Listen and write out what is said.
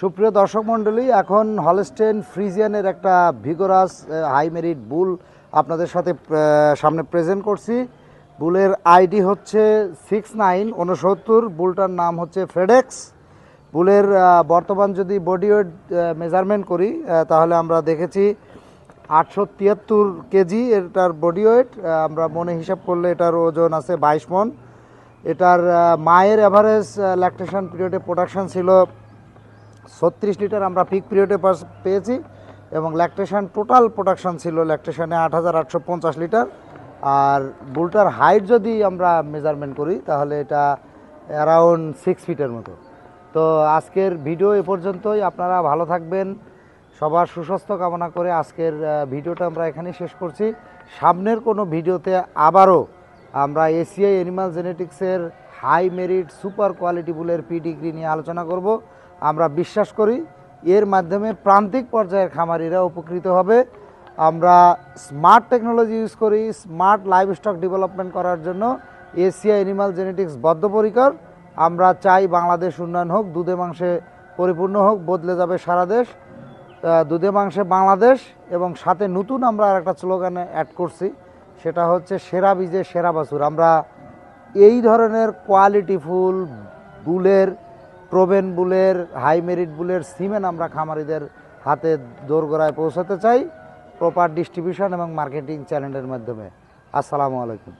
সুপ্রিয় দর্শক মণ্ডলী, এখন হলস্টেইন ফ্রিজিয়ানের একটা ভিগোরাস হাই মেরিট বুল আপনাদের সাথে সামনে প্রেজেন্ট করছি। বুলের আইডি হচ্ছে 6969। বুলটার নাম হচ্ছে ফেডেক্স। বুলের বর্তমান যদি বডি ওয়েট মেজারমেন্ট করি তাহলে আমরা দেখেছি 873 কেজি এটার বডি ওয়েট। আমরা মনে হিসাব করলে এটার ওজন আছে 22 মণ। এটার মায়ের অ্যাভারেজ ল্যাকটেশন পিরিয়ডে প্রোডাকশন ছিল 36 লিটার, আমরা পিক পিরিয়ডে পেয়েছি, এবং ল্যাকটেশন টোটাল প্রোডাকশন ছিল ল্যাকটেশনে 8850 লিটার। আর বুলটার হাইট যদি আমরা মেজারমেন্ট করি তাহলে এটা অ্যারাউন্ড 6 ফিটের মতো। তো আজকের ভিডিও এ পর্যন্তই। আপনারা ভালো থাকবেন, সবার সুস্বাস্থ্য কামনা করে আজকের ভিডিওটা আমরা এখানেই শেষ করছি। সামনের কোনো ভিডিওতে আবারও আমরা এসিআই অ্যানিমাল জেনেটিক্সের হাই মেরিট সুপার কোয়ালিটি বুলের পিডিগ্রি নিয়ে আলোচনা করব। আমরা বিশ্বাস করি এর মাধ্যমে প্রান্তিক পর্যায়ের খামারিরা উপকৃত হবে। আমরা স্মার্ট টেকনোলজি ইউজ করি স্মার্ট লাইভ স্টক ডেভেলপমেন্ট করার জন্য। এসিআই অ্যানিমাল জেনেটিক্স বদ্ধপরিকর। আমরা চাই বাংলাদেশ উন্নয়ন হোক, দুধে মাংসে পরিপূর্ণ হোক, বদলে যাবে সারা দেশ, দুধে মাংসে বাংলাদেশ। এবং সাথে নতুন আমরা আর একটা স্লোগানে অ্যাড করছি, সেটা হচ্ছে সেরা বীজে সেরা বাছুর। আমরা এই ধরনের কোয়ালিটিফুল বুলের, প্রোভেন বুলের, হাই মেরিট বুলের সিমেন্ট আমরা খামারিদের হাতে দোরগোড়ায় পৌঁছাতে চাই প্রপার ডিস্ট্রিবিউশন এবং মার্কেটিং চ্যানেলের মাধ্যমে। আসসালামু আলাইকুম।